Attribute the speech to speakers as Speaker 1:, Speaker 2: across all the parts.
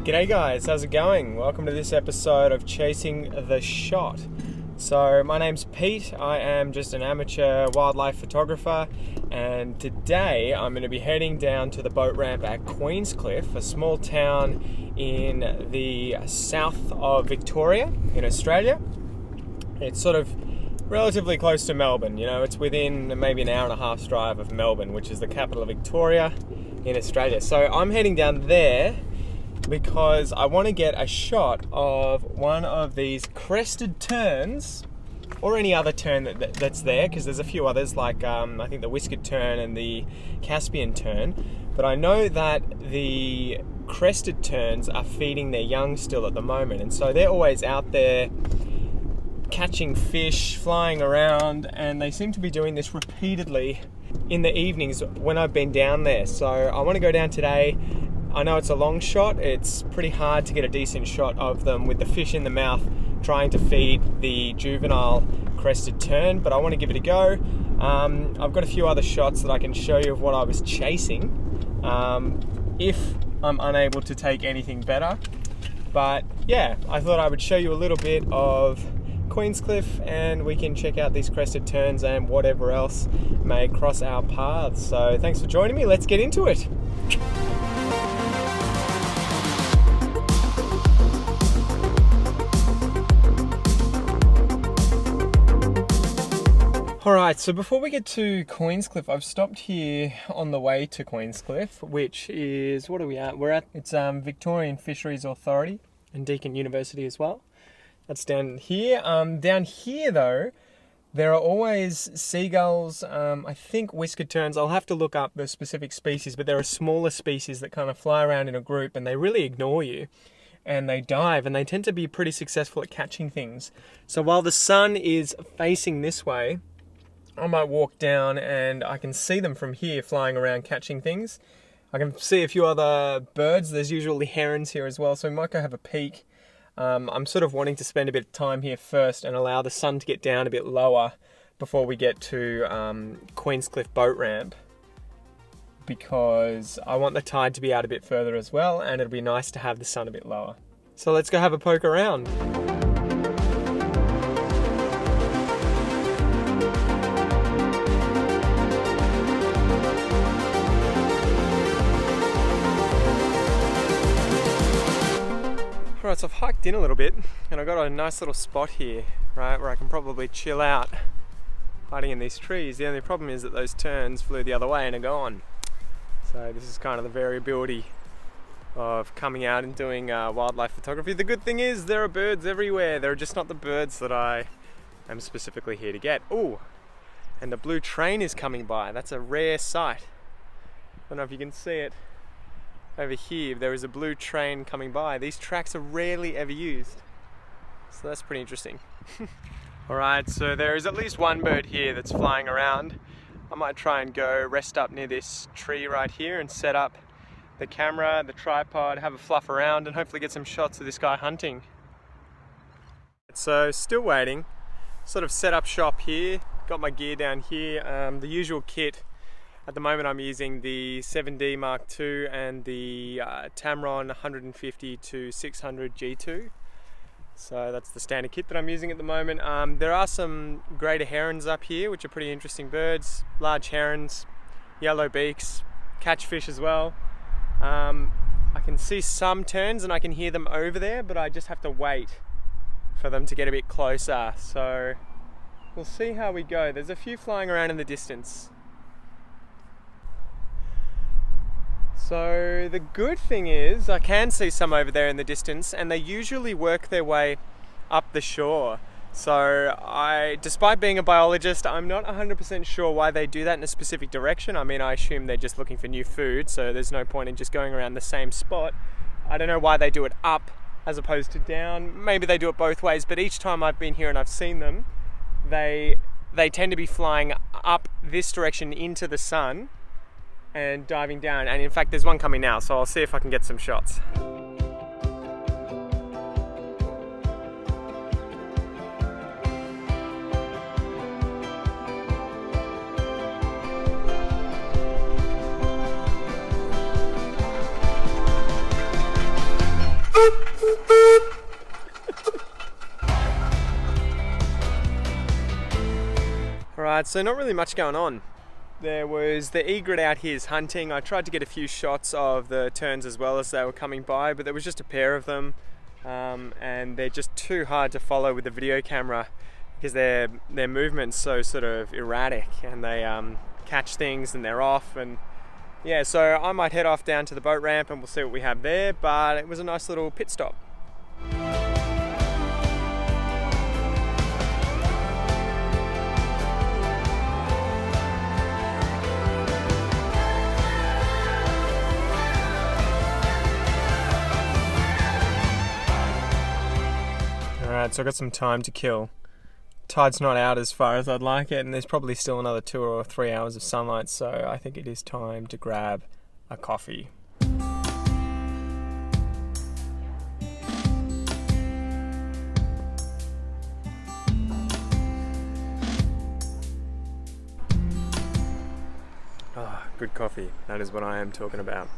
Speaker 1: G'day guys, how's it going? Welcome to this episode of Chasing the Shot. So my name's Pete, I am just an amateur wildlife photographer, and today I'm going to be heading down to the boat ramp at Queenscliff, a small town in the south of Victoria in Australia. It's sort of relatively close to Melbourne, you know, it's within maybe an hour and a half's drive of Melbourne, which is the capital of Victoria in Australia. So I'm heading down there because I want to get a shot of one of these crested terns, or any other tern that's there, because there's a few others like I think the whiskered tern and the Caspian tern, but I know that the crested terns are feeding their young still at the moment, and so they're always out there catching fish, flying around, and they seem to be doing this repeatedly in the evenings when I've been down there. So I want to go down today. I know it's a long shot, it's pretty hard to get a decent shot of them with the fish in the mouth trying to feed the juvenile crested tern, but I want to give it a go. I've got a few other shots that I can show you of what I was chasing if I'm unable to take anything better. But yeah, I thought I would show you a little bit of Queenscliff and we can check out these crested terns and whatever else may cross our paths. So thanks for joining me, let's get into it. Alright, so before we get to Queenscliff, I've stopped here on the way to Queenscliff, which is, what are we at? It's Victorian Fisheries Authority and Deakin University as well. That's down here. Down here though, there are always seagulls, I think whiskered terns. I'll have to look up the specific species, but there are smaller species that kind of fly around in a group and they really ignore you. And they dive, and they tend to be pretty successful at catching things. So while the sun is facing this way, I might walk down and I can see them from here flying around catching things. I can see a few other birds. There's usually herons here as well, so we might go have a peek. I'm sort of wanting to spend a bit of time here first and allow the sun to get down a bit lower before we get to Queenscliff boat ramp, because I want the tide to be out a bit further as well, and it'll be nice to have the sun a bit lower. So let's go have a poke around. Alright, so I've hiked in a little bit and I've got a nice little spot here, right, where I can probably chill out hiding in these trees. The only problem is that those terns flew the other way and are gone. So this is kind of the variability of coming out and doing wildlife photography. The good thing is there are birds everywhere. They're just not the birds that I am specifically here to get. Ooh, and the blue train is coming by. That's a rare sight. I don't know if you can see it. Over here, there is a blue train coming by. These tracks are rarely ever used, so that's pretty interesting. Alright, so there is at least one bird here that's flying around. I might try and go rest up near this tree right here and set up the camera, the tripod, have a fluff around and hopefully get some shots of this guy hunting. So still waiting, sort of set up shop here, got my gear down here, the usual kit. At the moment I'm using the 7D Mark II and the Tamron 150-600mm G2. So that's the standard kit that I'm using at the moment. There are some greater herons up here, which are pretty interesting birds. Large herons, yellow beaks, catch fish as well. I can see some terns and I can hear them over there, but I just have to wait for them to get a bit closer. So we'll see how we go. There's a few flying around in the distance. So the good thing is I can see some over there in the distance, and they usually work their way up the shore. So despite being a biologist, I'm not 100% sure why they do that in a specific direction. I mean, I assume they're just looking for new food, so there's no point in just going around the same spot. I don't know why they do it up as opposed to down. Maybe they do it both ways, but each time I've been here and I've seen them, they tend to be flying up this direction into the sun and diving down, and in fact there's one coming now, so I'll see if I can get some shots. Alright, so not really much going on. There was the egret out here hunting. I tried to get a few shots of the terns as well as they were coming by, but there was just a pair of them, and they're just too hard to follow with the video camera because their movement's so sort of erratic, and they catch things and they're off. And yeah, so I might head off down to the boat ramp and we'll see what we have there, but it was a nice little pit stop. Alright, so I've got some time to kill. Tide's not out as far as I'd like it, and there's probably still another 2 or 3 hours of sunlight, so I think it is time to grab a coffee. Ah, good coffee. That is what I am talking about.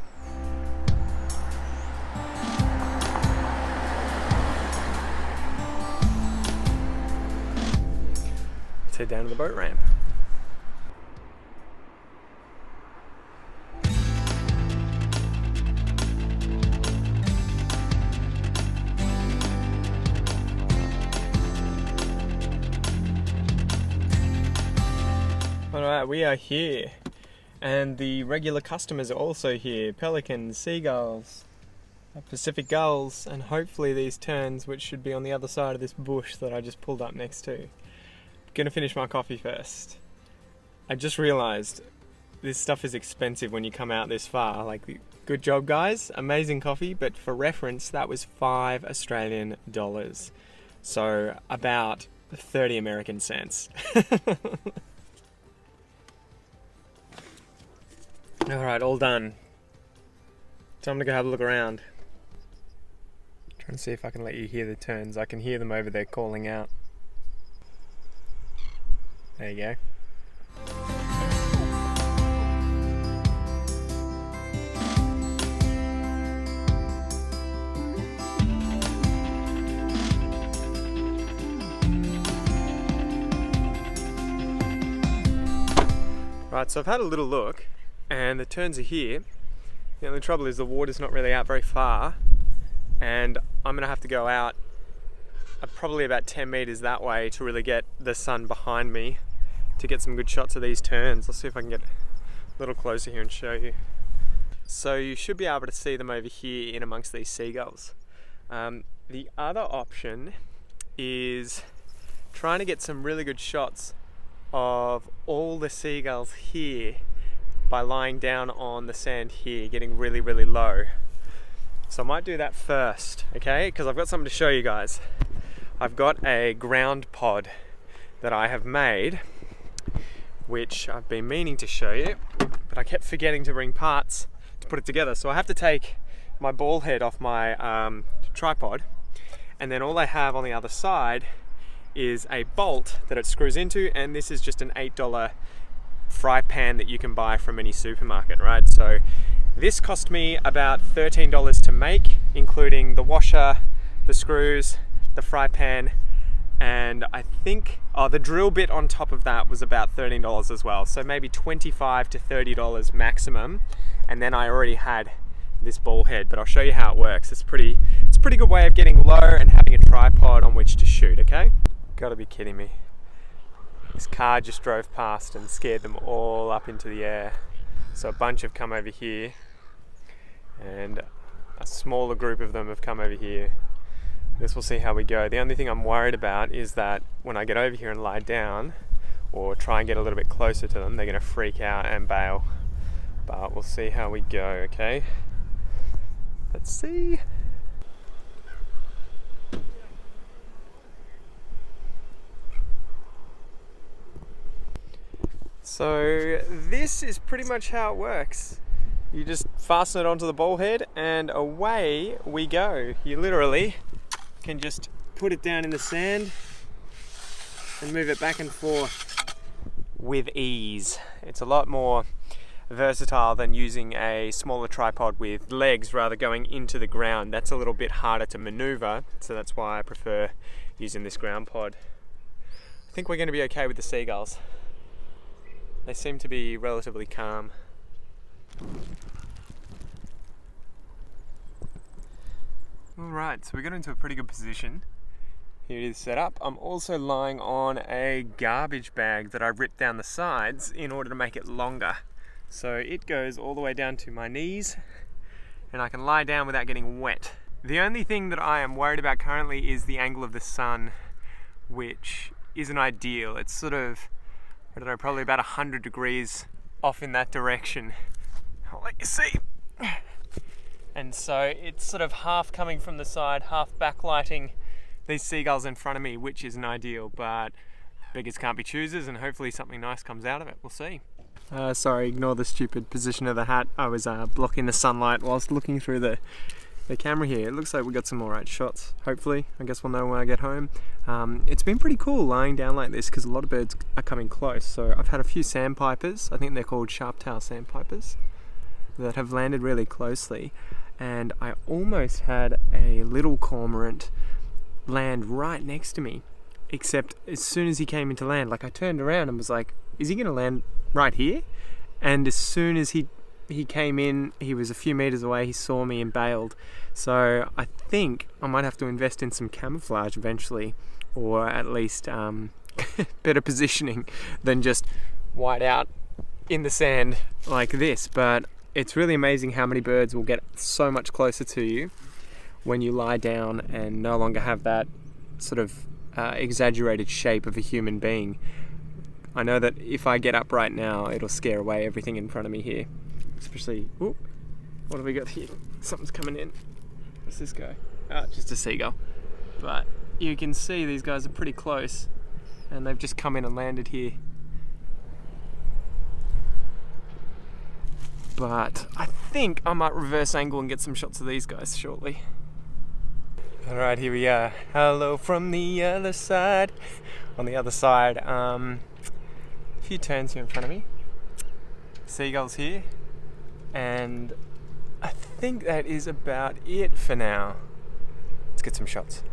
Speaker 1: Let's head down to the boat ramp. Alright, we are here, and the regular customers are also here. Pelicans, seagulls, Pacific gulls, and hopefully these terns, which should be on the other side of this bush that I just pulled up next to. Gonna finish my coffee first. I just realized this stuff is expensive when you come out this far. Like, good job guys, amazing coffee, but for reference that was $5 Australian. So about 30 American cents. Alright, all done. Time to go have a look around. Trying to see if I can let you hear the terns. I can hear them over there calling out. There you go. Right, so I've had a little look, and the terns are here. The only trouble is the water's not really out very far, and I'm gonna have to go out probably about 10 meters that way to really get the sun behind me to get some good shots of these terns. Let's see if I can get a little closer here and show you. So you should be able to see them over here in amongst these seagulls. The other option is trying to get some really good shots of all the seagulls here by lying down on the sand here, getting really, really low. So I might do that first, okay? Because I've got something to show you guys. I've got a ground pod that I have made, which I've been meaning to show you, but I kept forgetting to bring parts to put it together. So I have to take my ball head off my tripod, and then all I have on the other side is a bolt that it screws into, and this is just an $8 fry pan that you can buy from any supermarket, right? So this cost me about $13 to make, including the washer, the screws, the fry pan, and I think the drill bit on top of that was about $13 as well, so maybe $25 to $30 maximum. And then I already had this ball head, but I'll show you how it works. It's a pretty good way of getting low and having a tripod on which to shoot, okay? Gotta be kidding me. This car just drove past and scared them all up into the air. So a bunch have come over here, and a smaller group of them have come over here. Guess we'll see how we go. The only thing I'm worried about is that when I get over here and lie down, or try and get a little bit closer to them, they're gonna freak out and bail. But we'll see how we go, okay? Let's see. So this is pretty much how it works. You just fasten it onto the ball head and away we go. You literally can just put it down in the sand and move it back and forth with ease. It's a lot more versatile than using a smaller tripod with legs rather going into the ground. That's a little bit harder to maneuver, so that's why I prefer using this ground pod. I think we're going to be okay with the seagulls. They seem to be relatively calm. Alright, so we got into a pretty good position. Here it is set up. I'm also lying on a garbage bag that I ripped down the sides in order to make it longer. So it goes all the way down to my knees and I can lie down without getting wet. The only thing that I am worried about currently is the angle of the sun, which isn't ideal. It's sort of, I don't know, probably about 100 degrees off in that direction. I'll let you see. And so it's sort of half coming from the side, half backlighting these seagulls in front of me, which isn't ideal, but beggars can't be choosers, and hopefully something nice comes out of it. We'll see. Sorry, ignore the stupid position of the hat. I was blocking the sunlight whilst looking through the camera here. It looks like we got some alright shots, hopefully. I guess we'll know when I get home. It's been pretty cool lying down like this because a lot of birds are coming close. So I've had a few sandpipers, I think they're called sharp-tailed sandpipers, that have landed really closely. And I almost had a little cormorant land right next to me, except as soon as he came into land, like I turned around and was like, is he going to land right here? And as soon as he came in, he was a few meters away, he saw me and bailed. So I think I might have to invest in some camouflage eventually, or at least better positioning than just white out in the sand like this. But it's really amazing how many birds will get so much closer to you when you lie down and no longer have that sort of exaggerated shape of a human being. I know that if I get up right now, it'll scare away everything in front of me here. Especially, whoop, what have we got here? Something's coming in. What's this guy? Just a seagull. But you can see these guys are pretty close and they've just come in and landed here. But I think I might reverse angle and get some shots of these guys shortly. Alright, here we are. Hello from the other side. On the other side, a few terns here in front of me. Seagulls here. And I think that is about it for now. Let's get some shots.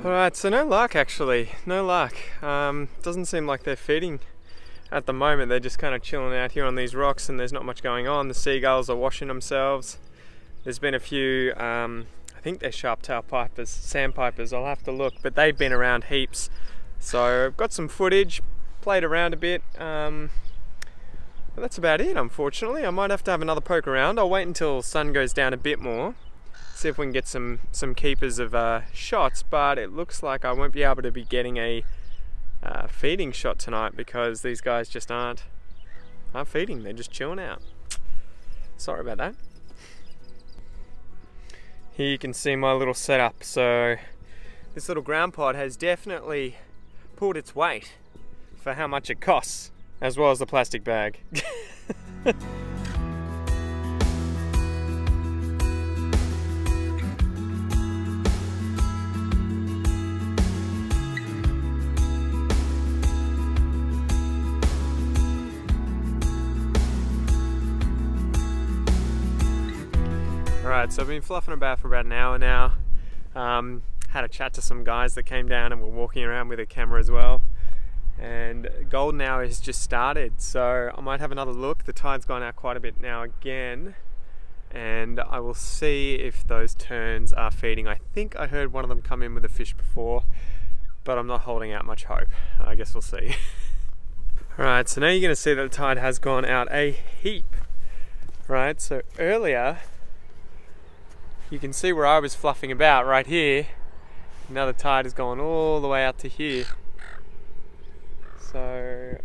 Speaker 1: Alright, so no luck actually, no luck. Doesn't seem like they're feeding at the moment. They're just kind of chilling out here on these rocks and there's not much going on. The seagulls are washing themselves. There's been a few, I think they're sharp-tailed pipers, sandpipers, I'll have to look, but they've been around heaps. So I've got some footage, played around a bit, but that's about it unfortunately. I might have to have another poke around. I'll wait until sun goes down a bit more, see if we can get some keepers of shots, but it looks like I won't be able to be getting a feeding shot tonight because these guys just aren't feeding, they're just chilling out. Sorry about that. Here you can see my little setup. So this little ground pod has definitely pulled its weight for how much it costs, as well as the plastic bag. Alright, so I've been fluffing about for about an hour now. Had a chat to some guys that came down and were walking around with a camera as well. And golden hour has just started, so I might have another look. The tide's gone out quite a bit now again. And I will see if those terns are feeding. I think I heard one of them come in with a fish before, but I'm not holding out much hope. I guess we'll see. Alright, so now you're going to see that the tide has gone out a heap. Right, so earlier, you can see where I was fluffing about right here. Now the tide has gone all the way out to here. So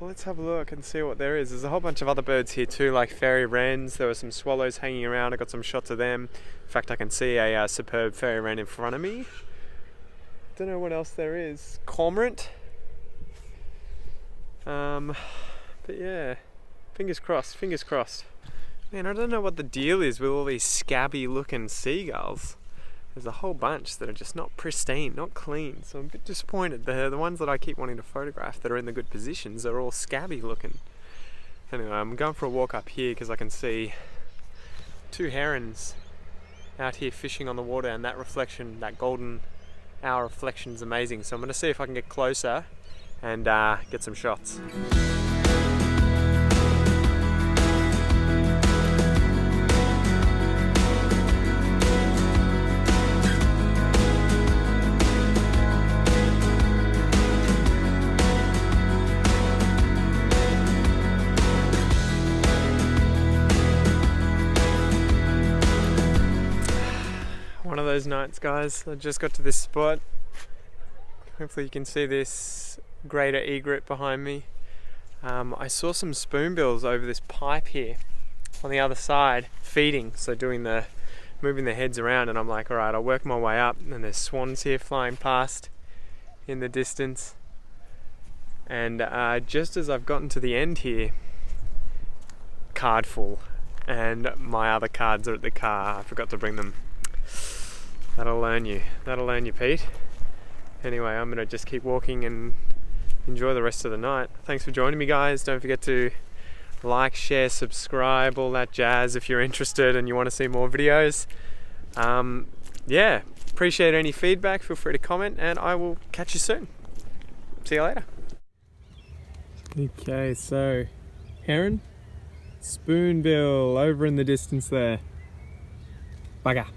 Speaker 1: let's have a look and see what there is. There's a whole bunch of other birds here too, like fairy wrens. There were some swallows hanging around. I got some shots of them. In fact, I can see a superb fairy wren in front of me. Don't know what else there is. Cormorant. But yeah, fingers crossed, fingers crossed. Man, I don't know what the deal is with all these scabby looking seagulls. There's a whole bunch that are just not pristine, not clean. So I'm a bit disappointed. The ones that I keep wanting to photograph that are in the good positions are all scabby looking. Anyway, I'm going for a walk up here because I can see two herons out here fishing on the water, and that reflection, that golden hour reflection is amazing. So I'm going to see if I can get closer and get some shots. One of those nights, guys. I just got to this spot. Hopefully you can see this greater egret behind me. I saw some spoonbills over this pipe here on the other side feeding, so moving their heads around, and I'm like, alright, I'll work my way up, and there's swans here flying past in the distance, and just as I've gotten to the end here, card full, and my other cards are at the car. I forgot to bring them. That'll learn you, Pete. Anyway, I'm gonna just keep walking and enjoy the rest of the night. Thanks for joining me, guys. Don't forget to like, share, subscribe, all that jazz if you're interested and you want to see more videos. Yeah, appreciate any feedback. Feel free to comment, and I will catch you soon. See you later. Okay, so heron, spoonbill over in the distance there. Bugger.